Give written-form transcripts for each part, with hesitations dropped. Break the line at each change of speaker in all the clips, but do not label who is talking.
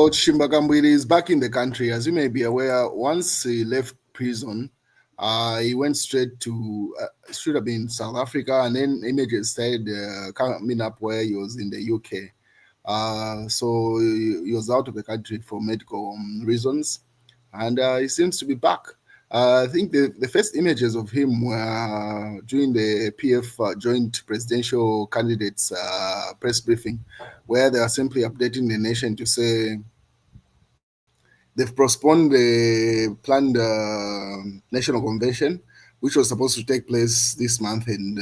about Shimba Kambwili is back in the country. As you may be aware, once he left prison, he went straight to, should have been South Africa, and then images started coming up where he was in the UK. So he was out of the country for medical reasons, and he seems to be back. I think the first images of him were during the PF joint presidential candidates press briefing, where they are simply updating the nation to say they've postponed the planned national convention, which was supposed to take place this month, and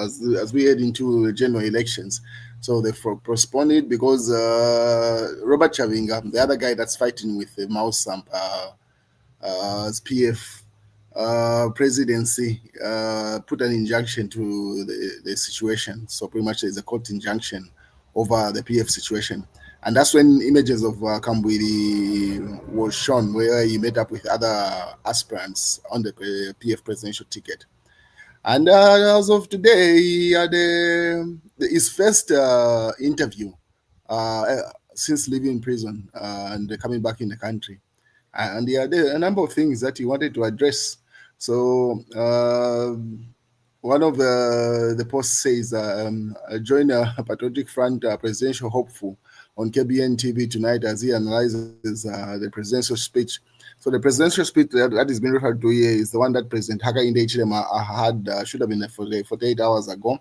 as we head into the general elections. So they postponed it because Robert Chavinga, the other guy that's fighting with the Mao Sampa as PF presidency, put an injunction to the situation. So pretty much there's a court injunction over the PF situation. And that's when images of Kambwili was shown, where he met up with other aspirants on the PF presidential ticket. And as of today, he had his first interview since leaving prison and coming back in the country. And he had a number of things that he wanted to address. So one of the posts says, join a Patriotic Front presidential hopeful on KBN TV tonight as he analyzes the presidential speech. So the presidential speech that is being referred to here is the one that President Hakainde Hichilema had, should have been 48 hours ago,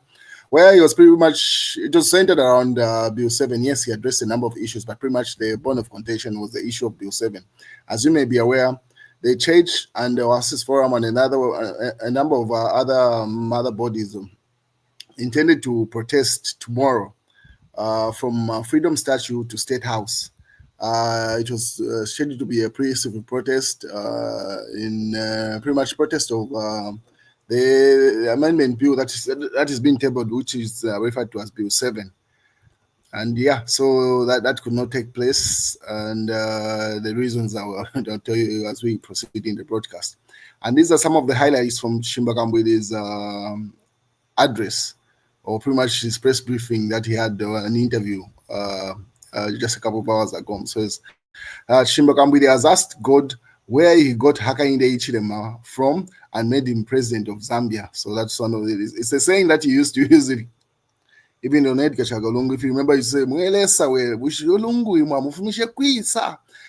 where he was pretty much, it was centered around Bill 7. Yes, he addressed a number of issues, but pretty much the bone of contention was the issue of Bill 7. As you may be aware, the church and the Oasis Forum and a number of other bodies intended to protest tomorrow from Freedom Statue to State House. It was scheduled to be a pre-civil protest in pretty much protest of the amendment bill that is being tabled, which is referred to as Bill 7. And yeah, so that could not take place, and the reasons I'll tell you as we proceed in the broadcast. And these are some of the highlights from Shimba Kambwili's address, or pretty much his press briefing that he had an interview just a couple of hours ago. So Shimba Kambwili has asked God where he got Hakainde Hichilema from and made him president of Zambia. So that's one of it. It's a saying that he used to use it. Even on Edgar Chagalungu, if you remember, you say,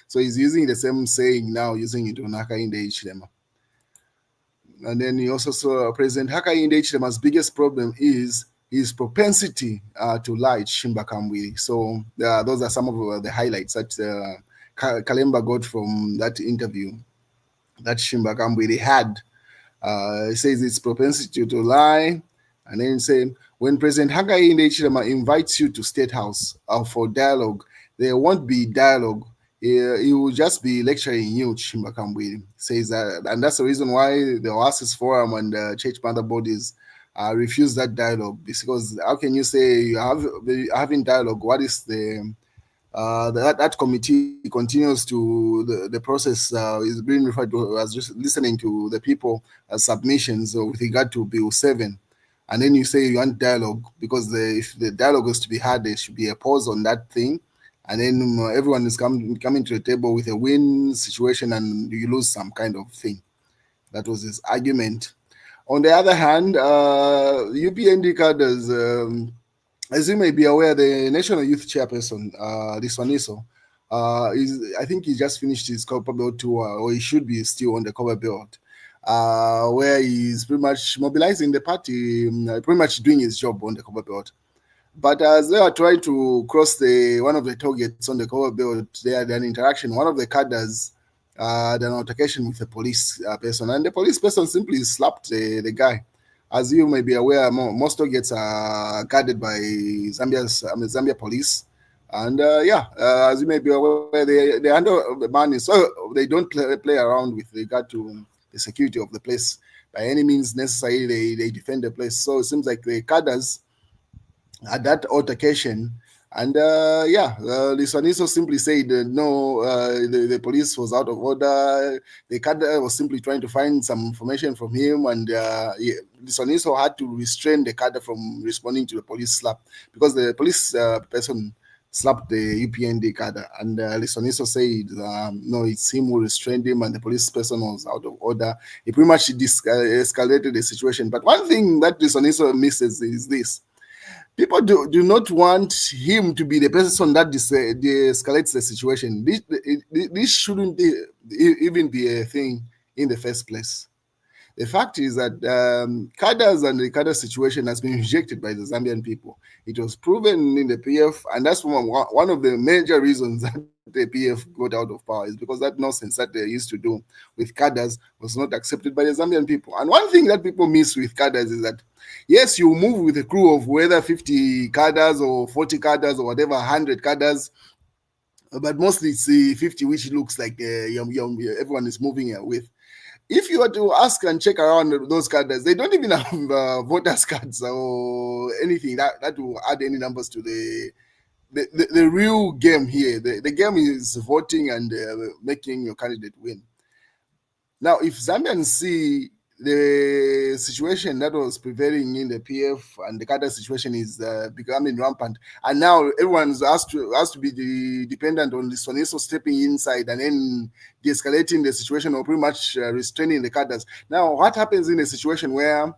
so he's using the same saying now, using it on Hakainde Hichilema. And then he also saw President Hakainde Hichilema's biggest problem is his propensity to lie, Shimba Kambwili. So those are some of the highlights that Kalemba got from that interview that Shimba Kambwili had. He says it's propensity to lie, and then saying, when President Hakainde Hichilema invites you to State House for dialogue, there won't be dialogue. He will just be lecturing you, Shimba Kambwili. Says that, and that's the reason why the Oasis Forum and the church mother bodies refuse that dialogue, because how can you say you have having dialogue? What is that committee continues to the process is being referred to as just listening to the people submissions with regard to Bill 7, and then you say you want dialogue because if the dialogue is to be had, there should be a pause on that thing, and then everyone is coming to the table with a win situation, and you lose some kind of thing. That was his argument. On the other hand, UPND cadres, as you may be aware, the National Youth Chairperson, Liswaniso, I think he just finished his Copper Belt tour, or he should be still on the Copper Belt, where he's pretty much mobilizing the party, pretty much doing his job on the Copper Belt. But as they are trying to cross one of the targets on the Copper Belt, they had an interaction. One of the cadres had an altercation with the police person, and the police person simply slapped the guy. As you may be aware, most targets are guarded by Zambia police, and as you may be aware, they handle the money, so they don't play around with regard to the security of the place by any means necessary. They defend the place. So it seems like the cadres at that altercation. And Liswaniso simply said no, the police was out of order. The cadre was simply trying to find some information from him, and Liswaniso had to restrain the cadre from responding to the police slap, because the police person slapped the UPND cadre, and Lisoniso said, no, it's him who restrained him, and the police person was out of order. He pretty much escalated the situation. But one thing that Lisoniso misses is this: people do not want him to be the person that de-escalates the situation. This shouldn't even be a thing in the first place. The fact is that Cadres and the Cadre situation has been rejected by the Zambian people. It was proven in the PF, and that's one of the major reasons that the PF got out of power, is because that nonsense that they used to do with Cadres was not accepted by the Zambian people. And one thing that people miss with Cadres is that, yes, you move with a crew of whether 50 Cadres or 40 Cadres or whatever, 100 Cadres, but mostly it's 50, which looks like everyone is moving with. If you were to ask and check around those cadres, they don't even have voters cards or anything that will add any numbers to the real game here. The game is voting and making your candidate win. Now, if Zambians see the situation that was prevailing in the PF and the cadre situation is becoming rampant, and now everyone's asked to be dependent on the Soniso stepping inside and then de-escalating the situation or pretty much restraining the cadres. Now, what happens in a situation where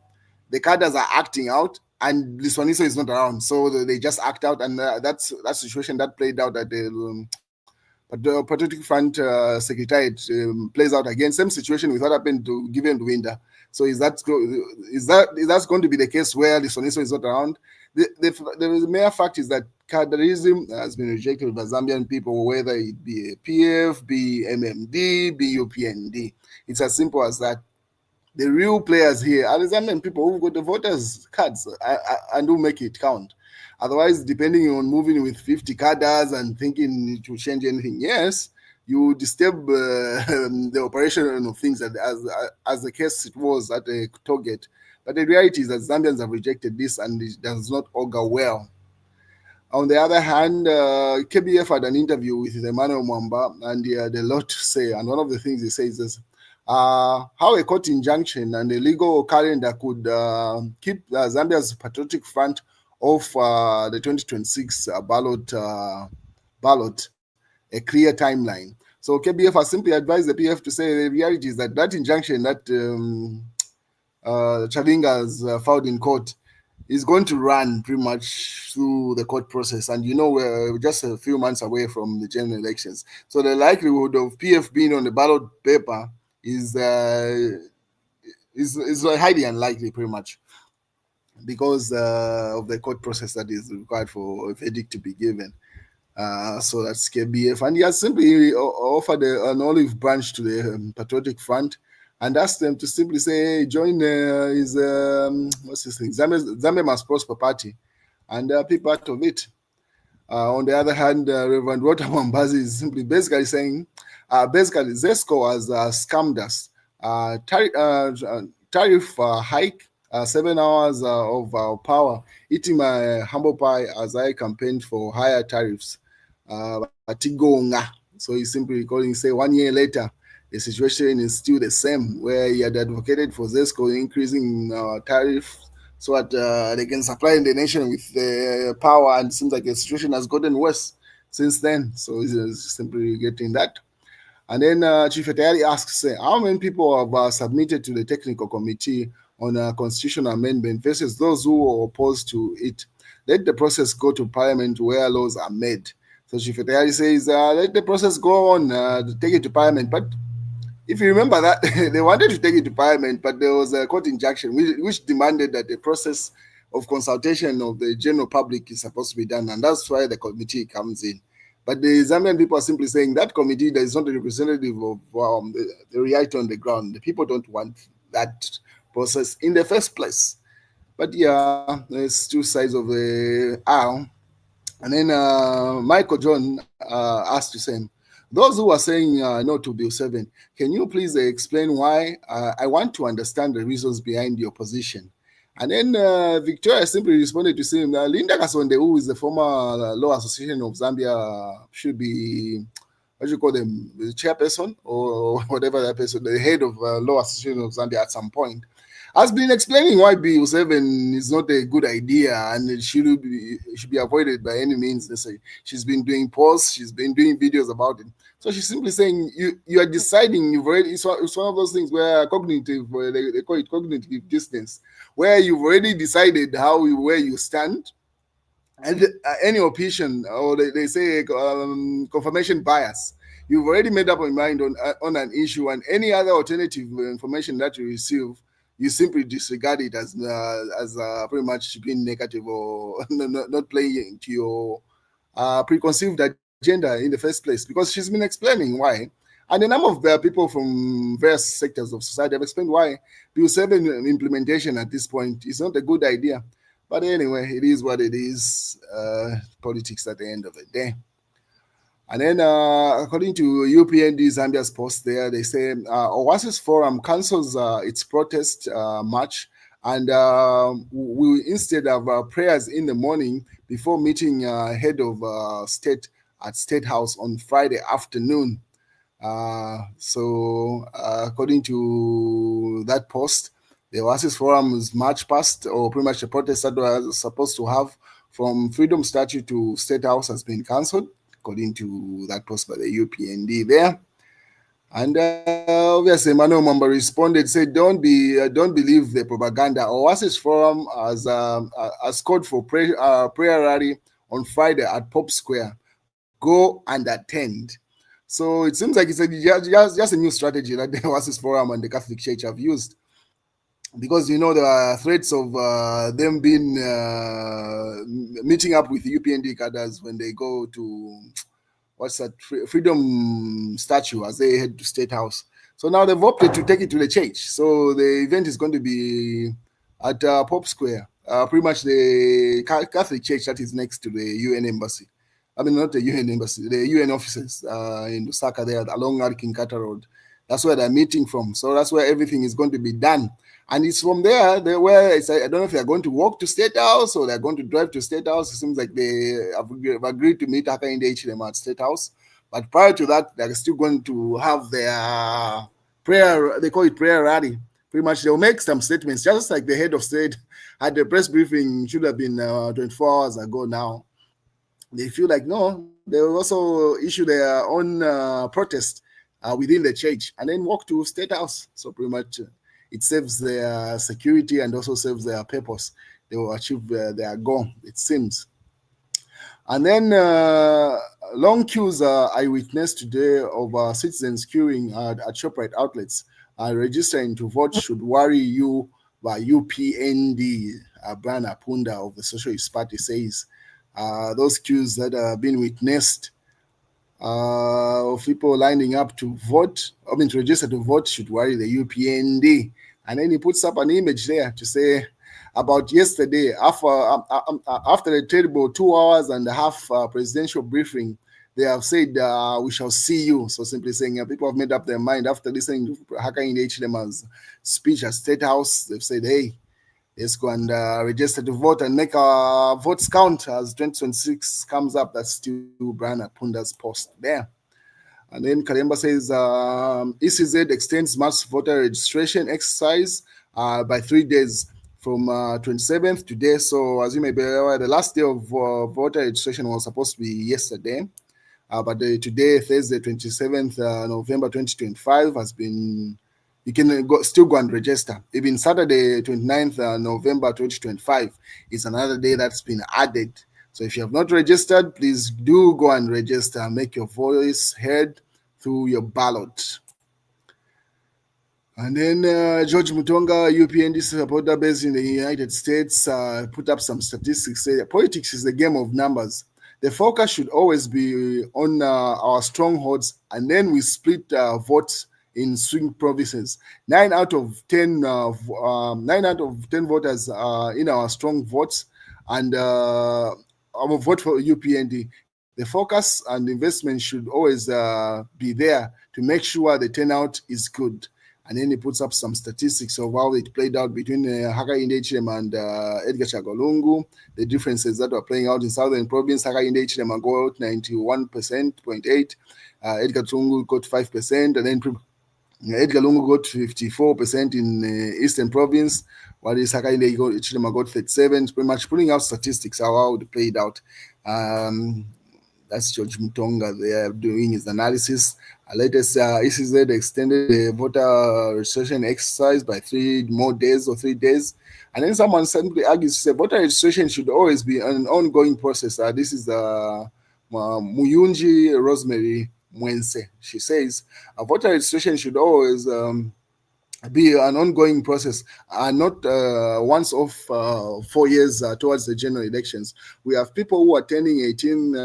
the cadres are acting out and the Soniso is not around? So they just act out, and that's that situation that played out at the Patriotic Front Secretariat plays out again. Same situation with what happened to Given Winder. So is that going to be the case where the Soniso is not around? The mere fact is that cadreism has been rejected by Zambian people, whether it be a PF, be MMD, be UPND. It's as simple as that. The real players here are the Zambian people who've got the voters' cards and who make it count. Otherwise, depending on moving with 50 cadres and thinking it will change anything, yes, you disturb the operation of things as the case it was at the target. But the reality is that Zambians have rejected this, and it does not augur well. On the other hand, KBF had an interview with Emmanuel Mwamba, and he had a lot to say. And one of the things he says is how a court injunction and a legal calendar could keep Zambia's Patriotic Front of the 2026 ballot a clear timeline. So KBF has simply advised the PF to say the reality is that injunction that Chavinga has filed in court is going to run pretty much through the court process. And we're just a few months away from the general elections. So the likelihood of PF being on the ballot paper is highly unlikely, pretty much, because of the court process that is required for a verdict to be given. So that's KBF. And he has simply offered an olive branch to the Patriotic Front and asked them to simply say, hey, join his, what's his thing, Zambia Must Prosper Party, and be part of it. On the other hand, Reverend Walter Mambazi is simply basically saying, ZESCO has scammed us. Tariff hike, 7 hours of power, eating my humble pie as I campaigned for higher tariffs. So he's simply recalling, say, 1 year later, the situation is still the same, where he had advocated for ZESCO increasing tariffs so that they can supply the nation with the power, and it seems like the situation has gotten worse since then. So he's simply getting that. And then Chief Etayari asks, how many people have submitted to the technical committee on a constitutional amendment versus those who are opposed to it? Let the process go to parliament where laws are made. So Chief Etayari says, let the process go on, take it to parliament. But if you remember that, they wanted to take it to parliament, but there was a court injunction which demanded that the process of consultation of the general public is supposed to be done, and that's why the committee comes in. But the Zambian people are simply saying that committee that is not a representative of the reality on the ground. The people don't want that process in the first place. But yeah, there's two sides of the aisle. And then Michael John asked the same. Those who are saying no to Bill 7, can you please explain why? I want to understand the reasons behind the opposition. And then Victoria simply responded to say, Linda Kasonde, who is the former Law Association of Zambia, should be, what do you call them, the chairperson or whatever that person, the head of Law Association of Zambia at some point. has been explaining why Bill 7 is not a good idea and it should be avoided by any means. They say she's been doing posts, she's been doing videos about it. So she's simply saying you are deciding. You've already. It's one of those things where cognitive, they call it cognitive dissonance, where you've already decided where you stand, and any opinion, or they say confirmation bias. You've already made up your mind on an issue, and any other alternative information that you receive, you simply disregard it as pretty much being negative or not playing to your preconceived agenda in the first place. Because she's been explaining why, and a number of people from various sectors of society have explained why Bill 7 implementation at this point is not a good idea. But anyway, it is what it is. Politics at the end of the day. And then, according to UPND Zambia's post there, they say Oasis Forum cancels its protest march and we instead have prayers in the morning before meeting head of state at State House on Friday afternoon. So, according to that post, the Oasis Forum's march past, or pretty much the protest that was supposed to have from Freedom Statue to State House has been cancelled, according to that post by the UPND there. And obviously, Manuel Mamba responded, said, "Don't believe the propaganda. Oasis Forum has called for prayer rally on Friday at Pop Square. Go and attend." So it seems like it's just a new strategy that the Oasis Forum and the Catholic Church have used. Because there are threats of them being meeting up with UPND cadres when they go to Freedom Statue as they head to State House. So now they've opted to take it to the church. So the event is going to be at Pop Square, pretty much the Catholic Church that is next to the UN Embassy. I mean, not the UN Embassy, the UN offices in Lusaka there along Arikinkata Road. That's where they're meeting from. So that's where everything is going to be done. And it's from there where I don't know if they're going to walk to State House or they're going to drive to State House. It seems like they have agreed to meet Hakainde HLM at State House. But prior to that, they're still going to have their prayer, they call it prayer rally. Pretty much they'll make some statements, just like the head of state had the press briefing, should have been 24 hours ago now. They feel like, no, they will also issue their own protest within the church and then walk to State House. So pretty much it saves their security and also serves their purpose. They will achieve their goal, it seems. And then long queues I witnessed today of citizens queuing at ShopRite outlets. Registering to vote should worry you by UPND. Brian Apunda of the Socialist Party says those queues that have been witnessed of people lining up to vote, to register to vote should worry the UPND. And then he puts up an image there to say about yesterday, after a terrible 2 hours and a half presidential briefing, they have said, we shall see you. So simply saying, people have made up their mind after listening to Hakainde HLM's speech at State House. They've said, hey, let's go and register to vote and make our votes count as 2026 comes up. That's still Brian Apunda's post there. And then Kalemba says, ECZ extends mass voter registration exercise by 3 days from 27th today. So as you may be aware, the last day of voter registration was supposed to be yesterday. But today, Thursday, 27th November 2025 has been, you can still go and register. Even Saturday, 29th November 2025 is another day that's been added. So if you have not registered, please do go and register. Make your voice heard through your ballot. And then George Mutonga, UPND supporter based in the United States, put up some statistics. Say politics is a game of numbers. The focus should always be on our strongholds, and then we split votes in swing provinces. 9 out of 10 voters in our strong votes, and our vote for UPND. The focus and investment should always be there to make sure the turnout is good. And then he puts up some statistics of how it played out between Hakainde HLM and Edgar Chagolungu, the differences that were playing out in Southern Province. Hakainde HLM got 91.8%, Edgar Chagolungu got 5%, and then Edgar Lungu got 54% in Eastern Province, while Hakainde Chilema got 37. Pretty much pulling out statistics how it played out. That's George Mutonga there doing his analysis. Latest ECZ extended the voter registration exercise by 3 more days or 3 days. And then someone simply argues, say, voter registration should always be an ongoing process. This is Muyunji Rosemary Mwense. She says, voter registration should always be an ongoing process and not once off 4 years towards the general elections. We have people who are turning 18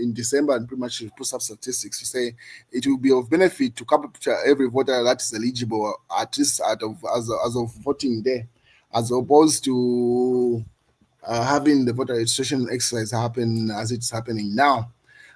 in December and pretty much put up statistics to say it will be of benefit to capture every voter that is eligible, at least as of voting day, as opposed to having the voter registration exercise happen as it's happening now.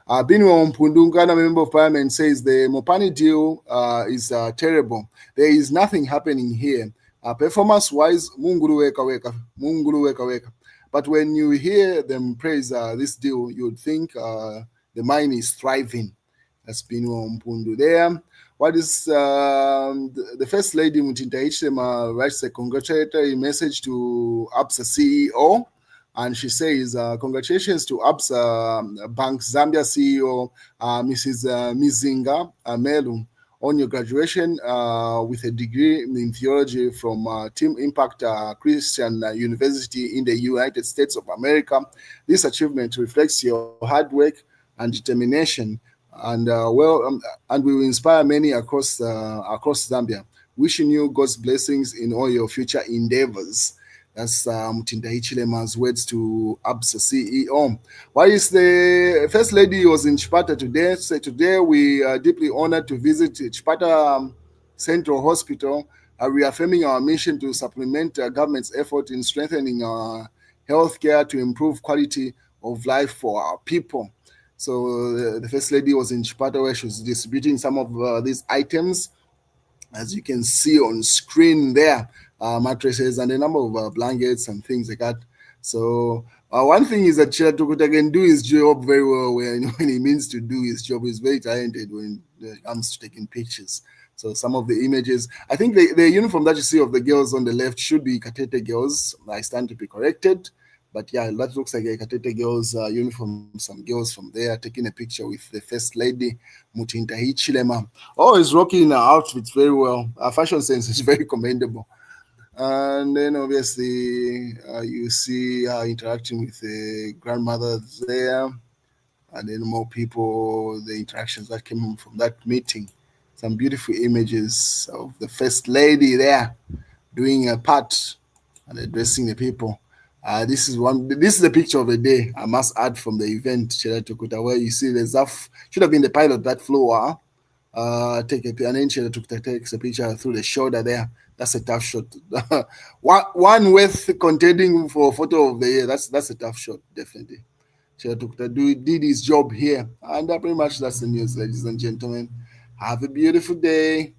Binwa Mpundungana, member of parliament, says the Mopani deal is terrible. There is nothing happening here. Performance-wise, Munguru weka weka, Munguru weka weka. But when you hear them praise this deal, you would think the mine is thriving. That's Binwa Mpundu there. What is the First Lady Mutinta Hichilema writes a congratulatory message to ABSA CEO. And she says, congratulations to ABSA Bank Zambia CEO, Mrs. Mizinga Melu, on your graduation with a degree in theology from Team Impact Christian University in the United States of America. This achievement reflects your hard work and determination, and and will inspire many across Zambia. Wishing you God's blessings in all your future endeavors. That's Mutinda Hichilema's words to ABSA CEO. While the First Lady was in Chipata today, so today we are deeply honored to visit Chipata Central Hospital, reaffirming our mission to supplement government's effort in strengthening our healthcare to improve quality of life for our people. So the First Lady was in Chipata where she was distributing some of these items, as you can see on screen there, mattresses and a number of blankets and things like that. So one thing is that Chira Tukuta can do his job very well when he means to do his job. He's very talented when it comes to taking pictures. So some of the images, I think the uniform that you see of the girls on the left should be Katete girls. I stand to be corrected. But yeah, that looks like a Katete girls uniform. Some girls from there taking a picture with the First Lady, Mutinta Hichilema. Oh, he's rocking her outfits very well. Her fashion sense is very commendable. And then obviously you see her interacting with the grandmother there, and then more people, the interactions that came from that meeting. Some beautiful images of the First Lady there doing a part and addressing the people. This is the picture of the day, I must add, from the event, Chela Tukuta, where you see the Zaf, should have been the pilot that flew her. Take a and then Chela Tukuta takes a picture through the shoulder there. That's a tough shot. one worth contending for photo of the year. That's a tough shot, definitely. Chela Tukuta did his job here. And pretty much that's the news, ladies and gentlemen. Have a beautiful day.